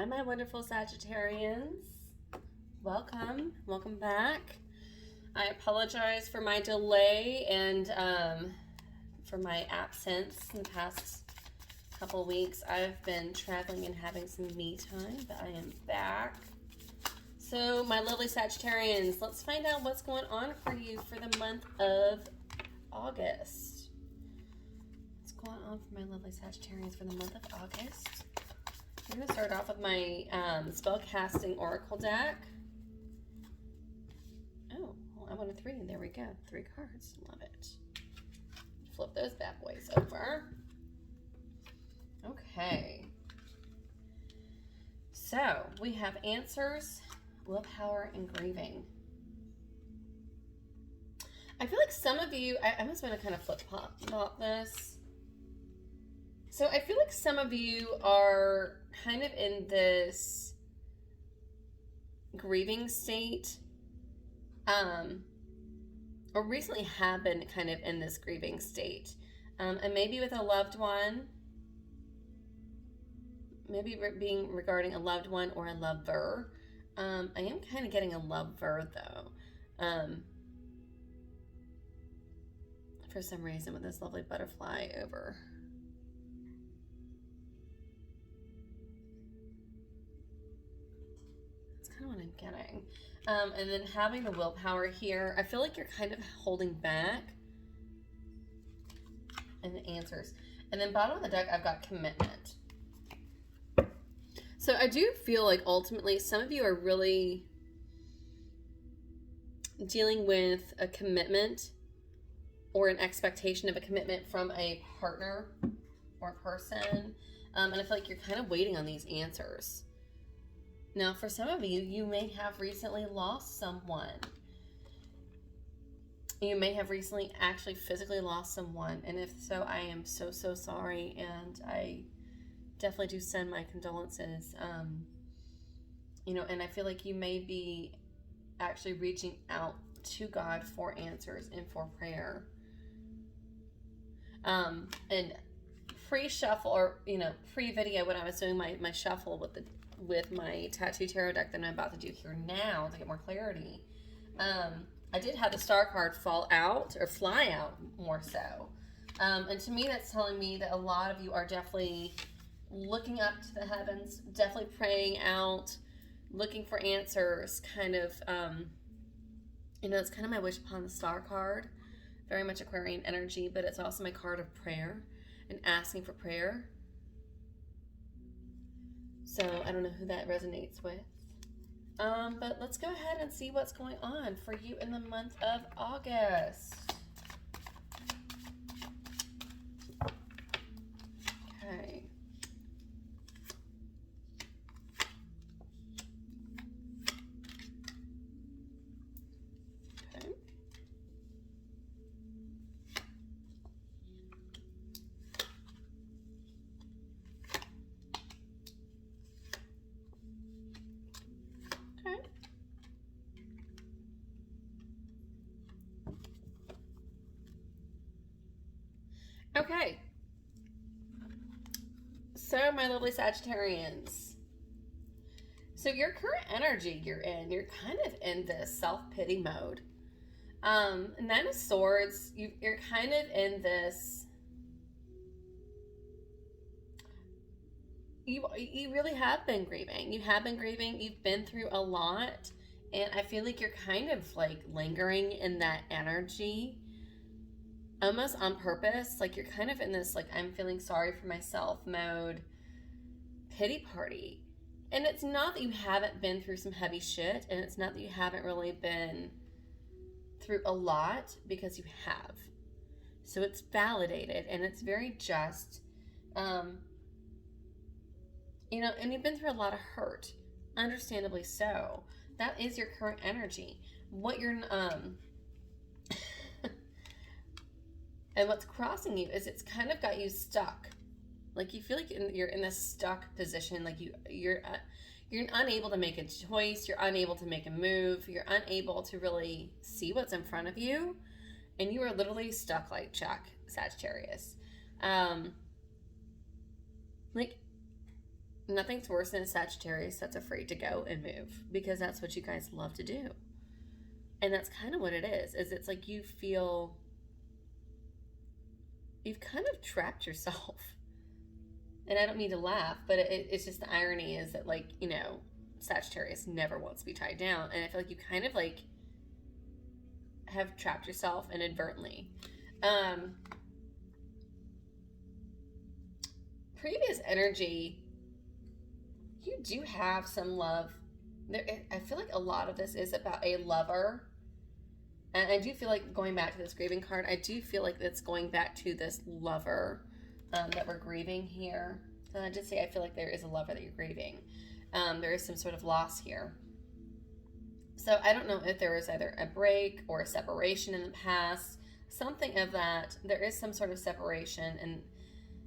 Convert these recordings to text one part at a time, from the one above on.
my wonderful Sagittarians. Welcome back. I apologize for my delay and for my absence in the past couple weeks. I've been traveling and having some me time, but I am back. So my lovely Sagittarians, let's find out what's going on for you for the month of August. What's going on for my lovely Sagittarians for the month of August? I'm going to start off with my Spellcasting Oracle deck. Oh, well, I want a 3. There we go. 3 cards. Love it. Flip those bad boys over. Okay. So, we have answers, willpower, and grieving. I feel like some of you, I'm just going to kind of flip-flop this. So I feel like some of you are kind of in this grieving state, or recently have been kind of in this grieving state, and maybe with a loved one, maybe being regarding a loved one or a lover. I am kind of getting a lover though, for some reason with this lovely butterfly over. Kind of what I'm getting. And then having the willpower here, I feel like you're kind of holding back in the answers. And then bottom of the deck, I've got commitment. So I do feel like ultimately some of you are really dealing with a commitment or an expectation of a commitment from a partner or person. And I feel like you're kind of waiting on these answers. Now, for some of you, you may have recently lost someone. You may have recently actually physically lost someone. And if so, I am so, so sorry. And I definitely do send my condolences. And I feel like you may be actually reaching out to God for answers and for prayer. And pre-shuffle or, pre-video when I was doing my shuffle with my tattoo tarot deck that I'm about to do here now to get more clarity, I did have the star card fall out or fly out more so. And to me, that's telling me that a lot of you are definitely looking up to the heavens, definitely praying out, looking for answers, kind of, it's kind of my wish upon the star card, very much Aquarian energy, but it's also my card of prayer and asking for prayer. So I don't know who that resonates with. But let's go ahead and see what's going on for you in the month of August. Okay. Okay. Okay, so my lovely Sagittarians, so your current energy you're kind of in this self-pity mode. 9 of Swords, you're kind of in this, you really have been grieving. You have been grieving, you've been through a lot, and I feel like you're kind of like lingering in that energy. Almost on purpose, like you're kind of in this, like, I'm feeling sorry for myself mode, pity party. And it's not that you haven't been through some heavy shit, and it's not that you haven't really been through a lot, because you have. So it's validated, and it's very just. And you've been through a lot of hurt, understandably so. That is your current energy. What you're, and what's crossing you is it's kind of got you stuck. Like you feel like you're in this stuck position. Like you're unable to make a choice. You're unable to make a move. You're unable to really see what's in front of you. And you are literally stuck like Chuck, Sagittarius. Like Nothing's worse than a Sagittarius that's afraid to go and move, because that's what you guys love to do. And that's kind of what it is it's like you feel you've kind of trapped yourself. And I don't mean to laugh, but it's just the irony is that, like, you know, Sagittarius never wants to be tied down. And I feel like you kind of like have trapped yourself inadvertently. Previous energy, you do have some love. I feel like a lot of this is about a lover. And I do feel like, going back to this grieving card, I do feel like it's going back to this lover that we're grieving here. And I did say I feel like there is a lover that you're grieving. There is some sort of loss here. So I don't know if there was either a break or a separation in the past, something of that. There is some sort of separation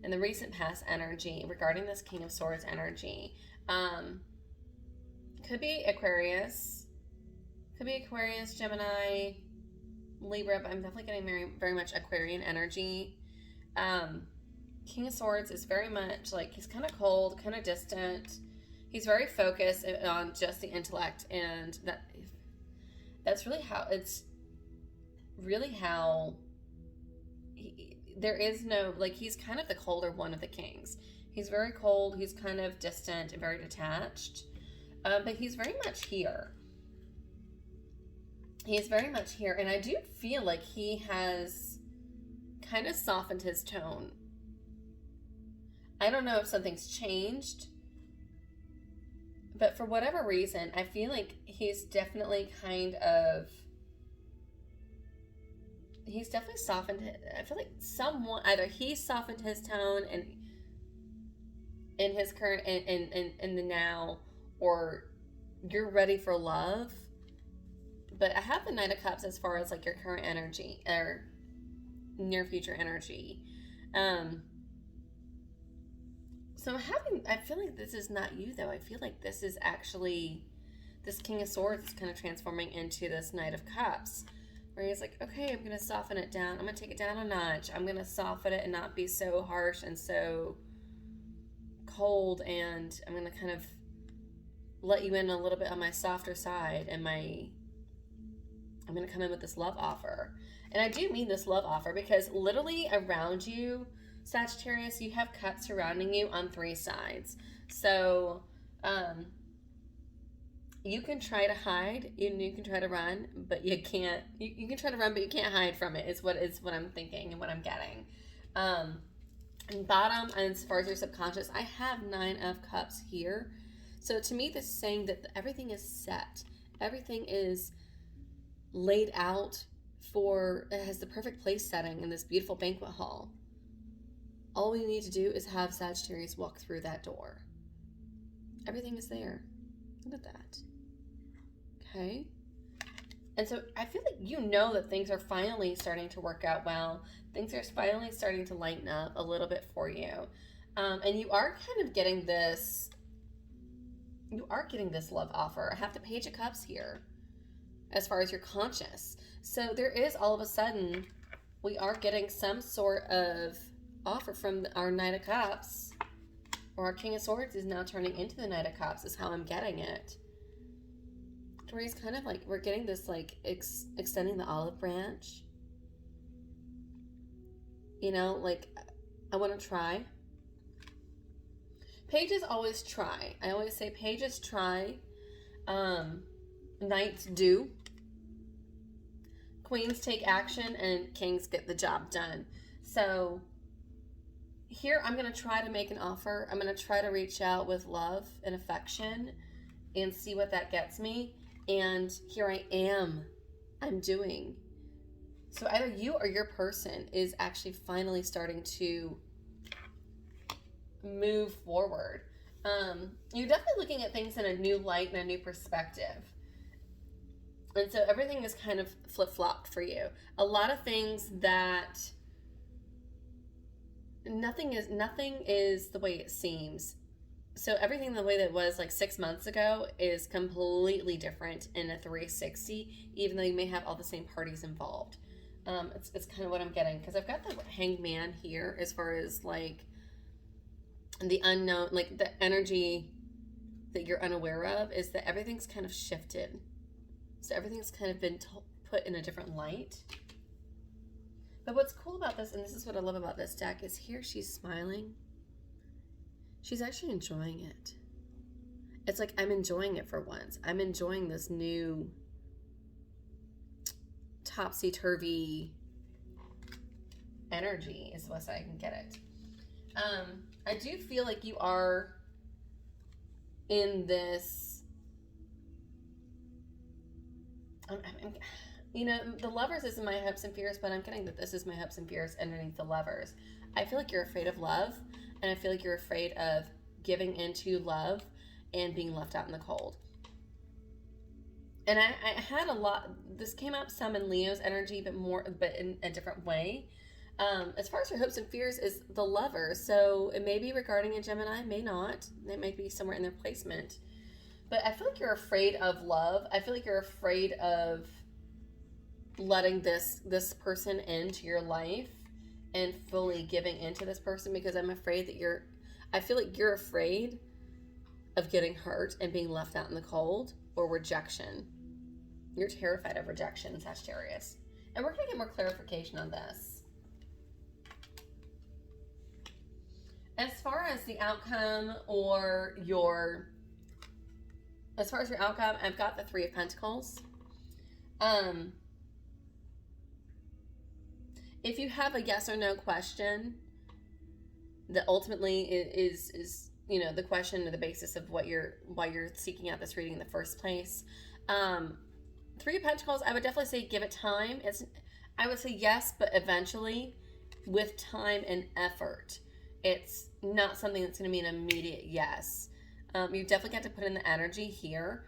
in the recent past energy regarding this King of Swords energy. Could be Aquarius, Gemini, Libra, but I'm definitely getting very much Aquarian energy. King of Swords is very much like, he's kind of cold, kind of distant. He's very focused on just the intellect, and that's really how there is no, like, he's kind of the colder one of the kings. He's very cold, he's kind of distant and very detached, but he's very much here. He's very much here, and I do feel like he has kind of softened his tone. I don't know if something's changed, but for whatever reason, I feel like he's definitely softened it. I feel like either he softened his tone and in his current, in the now, or you're ready for love. But I have the Knight of Cups as far as like your current energy or near future energy. So I feel like this is not you, though. I feel like this is actually, this King of Swords is kind of transforming into this Knight of Cups, where he's like, okay, I'm going to soften it down. I'm going to take it down a notch. I'm going to soften it and not be so harsh and so cold, and I'm going to kind of let you in a little bit on my softer side, and I'm going to come in with this love offer. And I do mean this love offer, because literally around you, Sagittarius, you have cups surrounding you on 3 sides. So you can try to hide, you can try to run, but you can't. You can try to run, but you can't hide from it, is what I'm thinking and what I'm getting. And bottom, as far as your subconscious, I have 9 of Cups here. So to me, this is saying that everything is set. Everything is laid out it has the perfect place setting in this beautiful banquet hall. All we need to do is have Sagittarius walk through that door. Everything is there. Look at that. Okay. And so I feel like you know that things are finally starting to work out well. Things are finally starting to lighten up a little bit for you. And you are kind of getting this, love offer. I have the Page of Cups here as far as your conscious. So there is, all of a sudden, we are getting some sort of offer from our Knight of Cups, or our King of Swords is now turning into the Knight of Cups, is how I'm getting it. Where he's kind of like, we're getting this like extending the olive branch. You know, like, I want to try. Pages always try. I always say pages try. Knights do. Queens take action, and kings get the job done. So here I'm going to try to make an offer. I'm going to try to reach out with love and affection and see what that gets me. And here I am. I'm doing. So either you or your person is actually finally starting to move forward. You're definitely looking at things in a new light and a new perspective. And so everything is kind of flip-flopped for you. A lot of things that nothing is the way it seems. So everything the way that it was like 6 months ago is completely different in a 360, even though you may have all the same parties involved. It's kind of what I'm getting, because I've got the Hanged Man here as far as like the unknown, like the energy that you're unaware of, is that everything's kind of shifted. So everything's kind of been put in a different light. But what's cool about this, and this is what I love about this deck, is here she's smiling. She's actually enjoying it. It's like, I'm enjoying it for once. I'm enjoying this new topsy-turvy energy, is the best I can get it. I do feel like you are in this, you know, the Lovers isn't my hopes and fears, but I'm getting that this is my hopes and fears underneath the Lovers. I feel like you're afraid of love, and I feel like you're afraid of giving into love and being left out in the cold. And I had a lot, this came up some in Leo's energy, but in a different way. As far as your hopes and fears is the Lovers, so it may be regarding a Gemini, may not. It might be somewhere in their placement. But I feel like you're afraid of love. I feel like you're afraid of letting this person into your life and fully giving into this person, because I'm afraid that I feel like you're afraid of getting hurt and being left out in the cold, or rejection. You're terrified of rejection, Sagittarius. And we're going to get more clarification on this. As far as the outcome as far as your outcome, I've got the Three of Pentacles. If you have a yes or no question that ultimately is you know, the question or the basis of why you're seeking out this reading in the first place. Three of Pentacles, I would definitely say give it time. I would say yes, but eventually with time and effort. It's not something that's going to be an immediate yes. You definitely got to put in the energy here.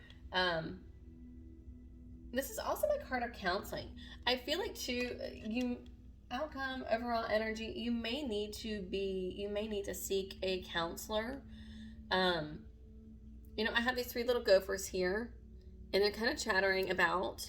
This is also my card of counseling. I feel like too, outcome, overall energy, you may need to seek a counselor. You know, I have these three little gophers here, and they're kind of chattering about,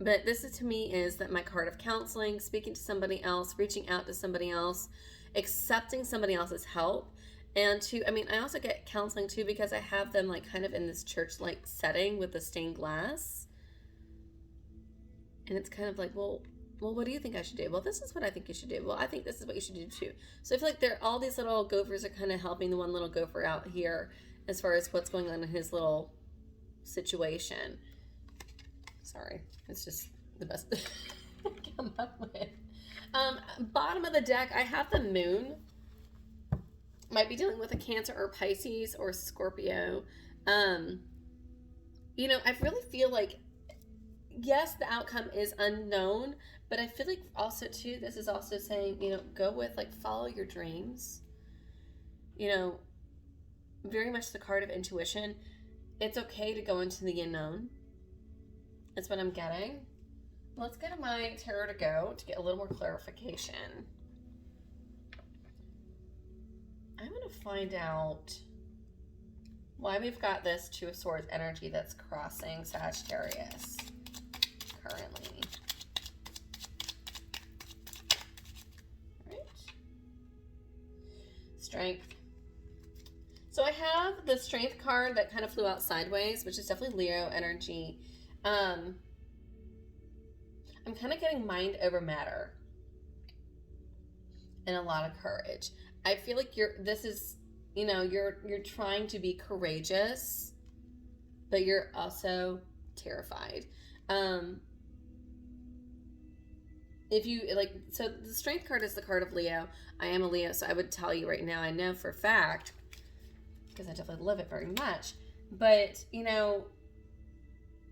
but this is, to me, is that my card of counseling, speaking to somebody else, reaching out to somebody else, accepting somebody else's help. And I also get counseling too, because I have them like kind of in this church-like setting with the stained glass. And it's kind of like, well, what do you think I should do? Well, this is what I think you should do. Well, I think this is what you should do too. So I feel like all these little gophers are kind of helping the one little gopher out here as far as what's going on in his little situation. Sorry, it's just the best I can come up with. Bottom of the deck, I have the Moon. Might be dealing with a Cancer or Pisces or Scorpio. You know, I really feel like, yes, the outcome is unknown, but I feel like also too, this is also saying, you know, go with, like, follow your dreams. You know, very much the card of intuition. It's okay to go into the unknown. That's what I'm getting. Let's go to my tarot to go to get a little more clarification. I'm going to find out why we've got this Two of Swords energy that's crossing Sagittarius currently. All right. Strength. So I have the Strength card that kind of flew out sideways, which is definitely Leo energy. I'm kind of getting mind over matter and a lot of courage. I feel like you're trying to be courageous, but you're also terrified. If you like, so the Strength card is the card of Leo. I am a Leo, so I would tell you right now, I know for a fact, because I definitely live it very much, but you know,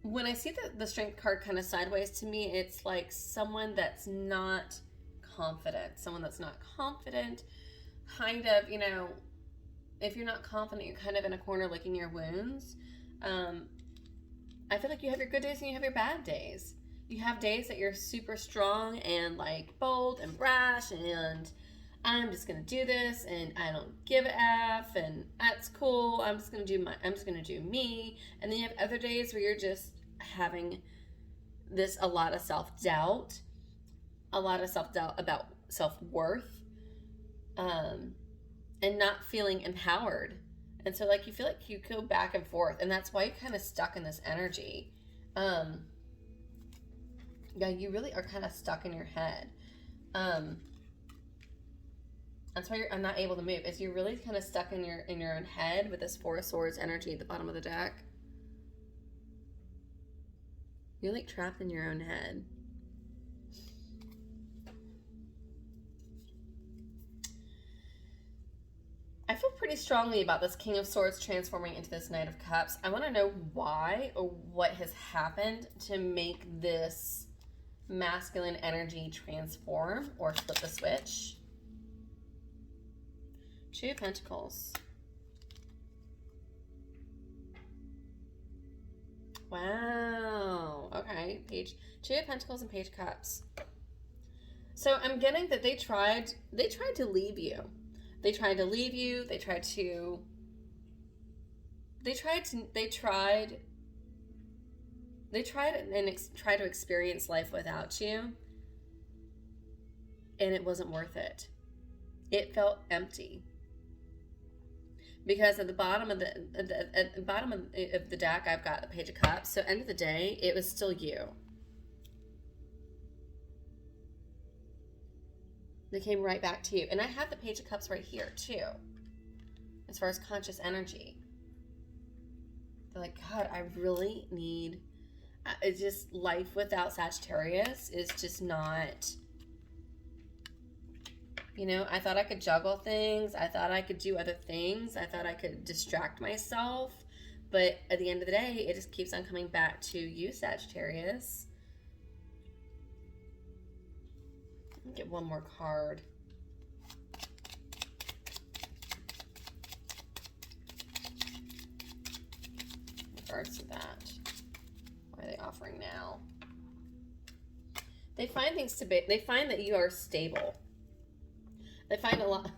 when I see the Strength card kind of sideways, to me, it's like someone that's not confident. Someone that's not confident, kind of, you know, if you're not confident, you're kind of in a corner licking your wounds. I feel like you have your good days and you have your bad days. You have days that you're super strong and like bold and brash and I'm just gonna do this and I don't give a F and that's cool. I'm just gonna do me. And then you have other days where you're just having a lot of self-doubt about self-worth. and not feeling empowered. And so like you feel like you go back and forth, and that's why you're kind of stuck in this energy. Yeah, you really are kind of stuck in your head. That's why I'm not able to move. Is you're really kind of stuck in your own head with this Four of Swords energy at the bottom of the deck. You're like trapped in your own head. I feel pretty strongly about this King of Swords transforming into this Knight of Cups. I want to know why or what has happened to make this masculine energy transform or flip the switch. Two of Pentacles. Wow. Okay. Two of Pentacles and Page of Cups. So I'm getting that they tried to leave you. They tried to leave you. They tried to experience life without you. And it wasn't worth it. It felt empty. Because at the bottom of the deck, I've got the Page of Cups. So end of the day, it was still you. They came right back to you. And I have the Page of Cups right here, too. As far as conscious energy. They're like, God, I really need... It's just life without Sagittarius is just not... You know, I thought I could juggle things. I thought I could do other things. I thought I could distract myself. But at the end of the day, it just keeps on coming back to you, Sagittarius. Let me get one more card. In regards to that. What are they offering now? They find things to be... They find that you are stable. They find a lot.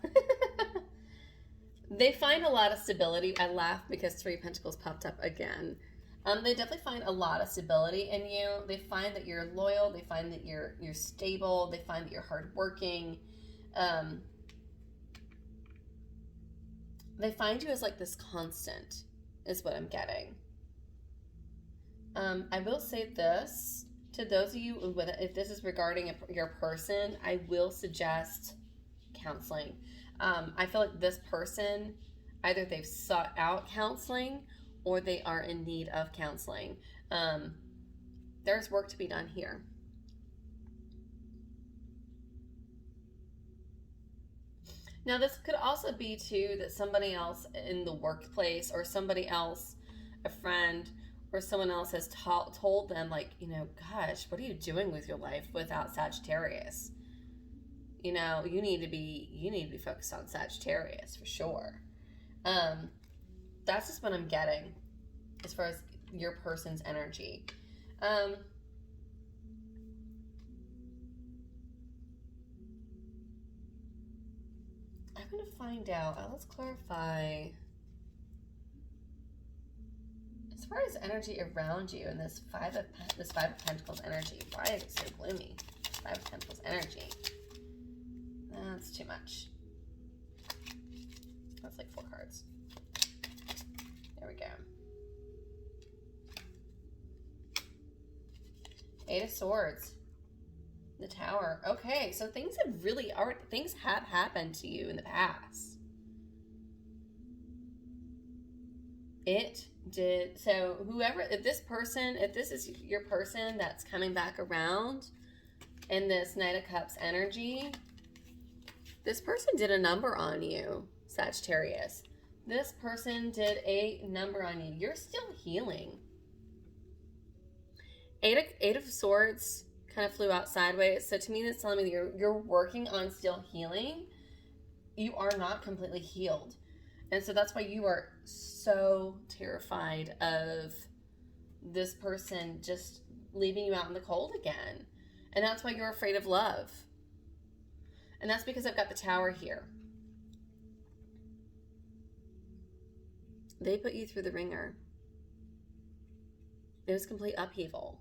They find a lot of stability. I laugh because Three of Pentacles popped up again. They definitely find a lot of stability in you. They find that you're loyal. They find that you're stable. They find that you're hardworking. They find you as like this constant, is what I'm getting. I will say this to those of you, if this is regarding your person, I will suggest counseling. I feel like this person, either they've sought out counseling or they are in need of counseling. There's work to be done here. Now, this could also be too that somebody else in the workplace or somebody else, a friend or someone else has told them like, you know, gosh, what are you doing with your life without Sagittarius? You know, you need to be focused on Sagittarius for sure. That's just what I'm getting as far as your person's energy. I'm going to find out. Let's clarify. As far as energy around you and this Five of Pentacles energy, why is it so gloomy? Five of Pentacles energy. That's too much. That's like 4 cards. There we go. Eight of Swords. The Tower. Okay, so things have happened to you in the past. It did. So whoever, if this is your person that's coming back around in this Knight of Cups energy, this person did a number on you, Sagittarius. This person did a number on you. You're still healing. Eight of Swords kind of flew out sideways. So to me, that's telling me that you're working on still healing. You are not completely healed. And so that's why you are so terrified of this person just leaving you out in the cold again. And that's why you're afraid of love. And that's because I've got the Tower here. They put you through the ringer. It was complete upheaval.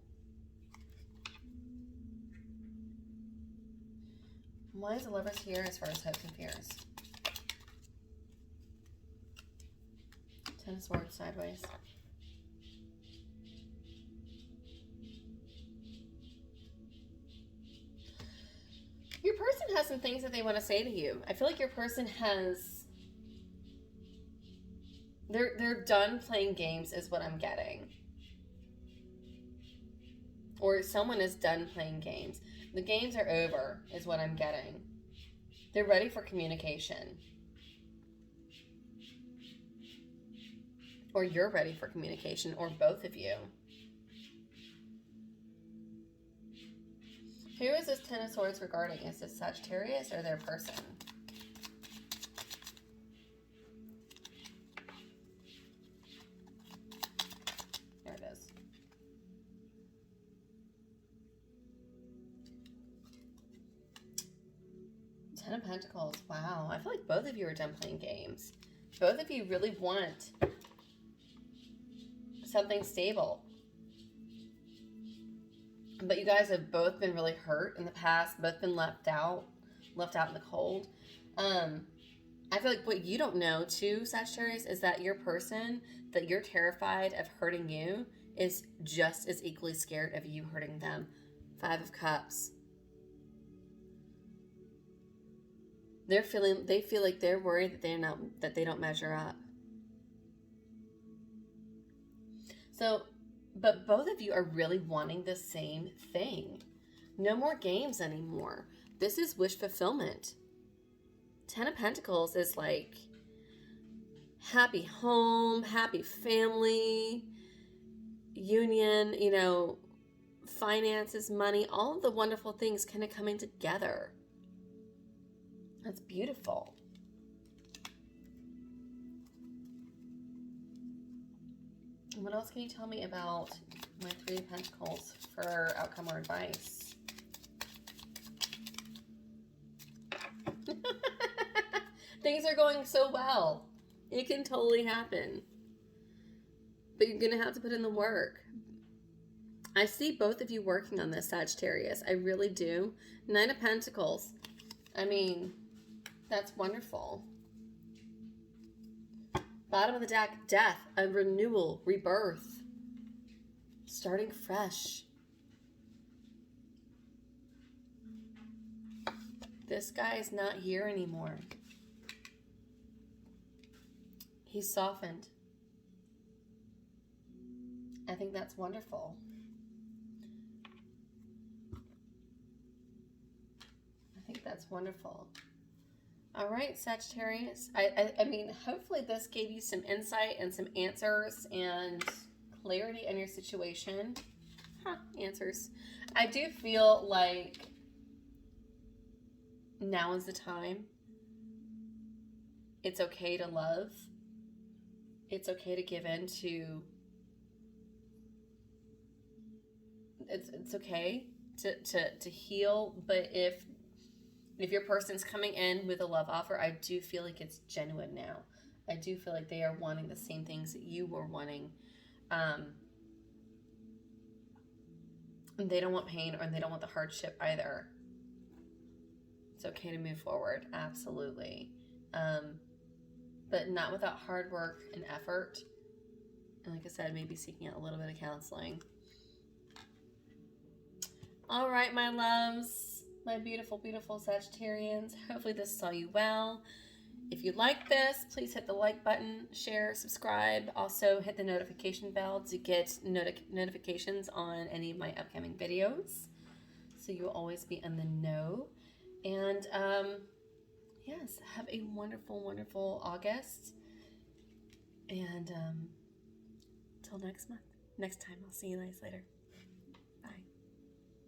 Why is the Lovers here as far as hopes and fears? Ten of Swords sideways. Your person has some things that they want to say to you. I feel like your person has... They're done playing games is what I'm getting. Or someone is done playing games. The games are over is what I'm getting. They're ready for communication. Or you're ready for communication, or both of you. Who is this Ten of Swords regarding? Is this Sagittarius or their person? There it is. Ten of Pentacles. Wow. I feel like both of you are done playing games. Both of you really want something stable. But you guys have both been really hurt in the past, both been left out in the cold. I feel like what you don't know too, Sagittarius, is that your person that you're terrified of hurting you is just as equally scared of you hurting them. Five of Cups. They feel like they're worried that they don't measure up. So, but both of you are really wanting the same thing. No more games anymore. This is wish fulfillment. Ten of Pentacles is like happy home, happy family, union, you know, finances, money, all of the wonderful things kind of coming together. That's beautiful. What else can you tell me about my Three of Pentacles for outcome or advice? Things are going so well. It can totally happen. But you're going to have to put in the work. I see both of you working on this, Sagittarius. I really do. Nine of Pentacles. I mean, that's wonderful. Bottom of the deck, death, a renewal, rebirth, starting fresh. This guy is not here anymore. He's softened. I think that's wonderful. I think that's wonderful. All right, Sagittarius. I mean, hopefully this gave you some insight and some answers and clarity in your situation. Answers. I do feel like now is the time. It's okay to love. It's okay to give in to... It's okay to heal, but if your person's coming in with a love offer, I do feel like it's genuine now. I do feel like they are wanting the same things that you were wanting. They don't want pain or they don't want the hardship either. It's okay to move forward, absolutely. But not without hard work and effort. And like I said, maybe seeking out a little bit of counseling. All right, my loves. My beautiful, beautiful Sagittarians. Hopefully this saw you well. If you like this, please hit the like button, share, subscribe. Also hit the notification bell to get notifications on any of my upcoming videos. So you will always be in the know. And yes, have a wonderful, wonderful August. And till next time, I'll see you guys later.